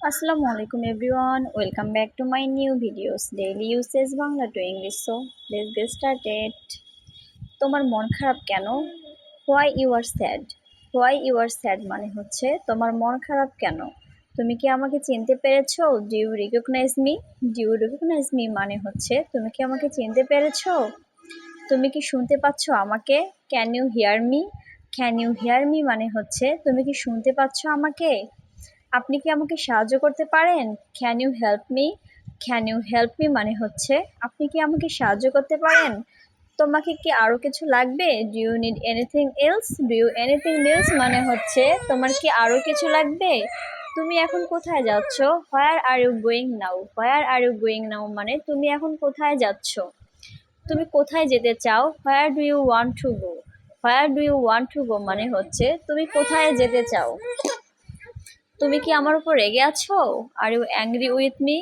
আসসালামু আলাইকুম everyone, welcome back to my new videos daily usage Bangla to English. So let's get started. তোমার মন খারাপ কেন? Why you are sad? Why you are sad মানে হচ্ছে তোমার মন খারাপ কেন? তুমি কি আমাকে চিনতে পেরেছো? Do you recognize me? Do you recognize me মানে হচ্ছে তুমি কি আমাকে চিনতে পেরেছো? তুমি কি শুনতে পাচ্ছ আমাকে? Can you hear me? Can you hear me মানে হচ্ছে তুমি কি শুনতে পাচ্ছ আমাকে? আপনি কি আমাকে সাহায্য করতে পারেন? Can you help me? Can you help me মানে হচ্ছে আপনি কি আমাকে সাহায্য করতে পারেন? তোমাকে কি আরো কিছু লাগবে? Do you need anything else? Do you anything else মানে হচ্ছে তোমার কি আরো কিছু লাগবে? তুমি এখন কোথায় যাচ্ছ? Where are you going now? Where are you going now মানে তুমি এখন কোথায় যাচ্ছ? তুমি কোথায় যেতে চাও? Where do you want to go? Where do you want to go মানে হচ্ছে তুমি কোথায় যেতে চাও? তুমি কি আমার উপর রেগে আছো? Are you angry with me?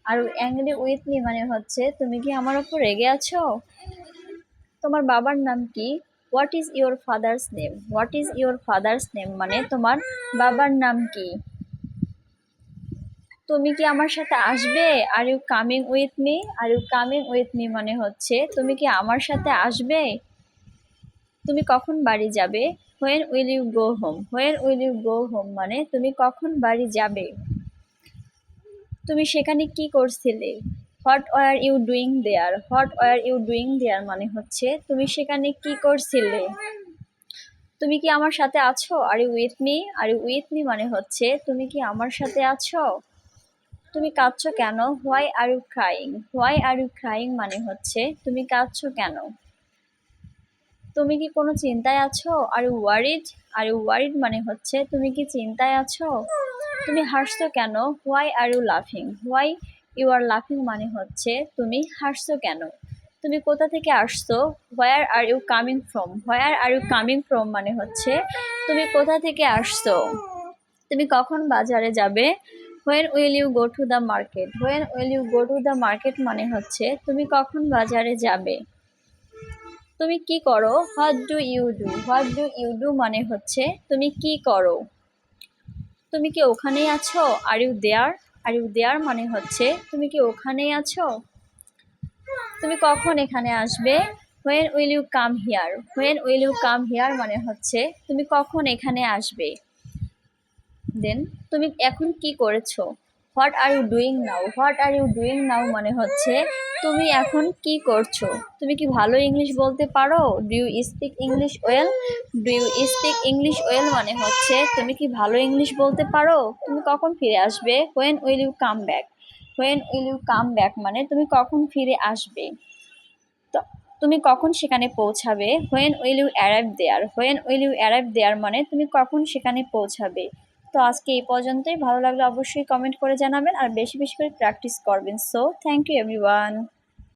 Are you angry with me মানে হচ্ছে তুমি কি আমার উপর রেগে আছো? তোমার বাবার নাম কি? What is your father's name? What is your father's name মানে তোমার বাবার নাম কি? তুমি কি আমার সাথে আসবে? Are you coming with me? Are you coming with me মানে হচ্ছে তুমি কি আমার সাথে আসবে? তুমি কখন বাড়ি যাবে? When will you go home? When will you go home মানে তুমি কখন বাড়ি যাবে? তুমি সেখানে কি করছিলে? What were you doing there? What were you doing there মানে হচ্ছে তুমি সেখানে কি করছিলে? তুমি কি আমার সাথে আছো? Are you with me? Are you with me মানে হচ্ছে তুমি কি আমার সাথে আছো? তুমি কাঁদছো কেন? Why are you crying? Why are you crying মানে হচ্ছে তুমি কাঁদছো কেন? তুমি কি কোনো চিন্তায় আছো? Are you worried? Are you worried মানে হচ্ছে তুমি কি চিন্তায় আছো? তুমি হাসছো কেন? হোয়াই আর ইউ লাফিং? হোয়াই ইউ আর লাফিং মানে হচ্ছে তুমি হাসছো কেন? তুমি কোথা থেকে আসছো? Where are you coming from? Where are you coming from মানে হচ্ছে তুমি কোথা থেকে আসছো? তুমি কখন বাজারে যাবে? When will you go to the market? When will you go to the market মানে হচ্ছে তুমি কখন বাজারে যাবে? তুমি কি করো? What do you do? What do you do মানে হচ্ছে তুমি কি করো? তুমি কি ওখানেই আছো? Are you there? Are you there মানে হচ্ছে তুমি কি ওখানেই আছো? তুমি কখন এখানে আসবে? When will you come here? When will you come here মানে হচ্ছে তুমি কখন এখানে আসবে? দেন তুমি এখন কি করেছো? What are you doing now? What are you doing now মানে হচ্ছে তুমি এখন কি করছো? তুমি কি ভালো ইংলিশ বলতে পারো? Do you speak English well? Do you speak English well মানে হচ্ছে তুমি কি ভালো ইংলিশ বলতে পারো? তুমি কখন ফিরে আসবে? When will you come back? When will you come back মানে তুমি কখন ফিরে আসবে? তো তুমি কখন সেখানে পৌঁছাবে? When will you arrive there? When will you arrive there মানে তুমি কখন সেখানে পৌঁছাবে? তো আজকে এই পর্যন্তই। ভালো লাগলে অবশ্যই কমেন্ট করে জানাবেন আর বেশি বেশি করে প্র্যাকটিস করবেন। So thank you everyone.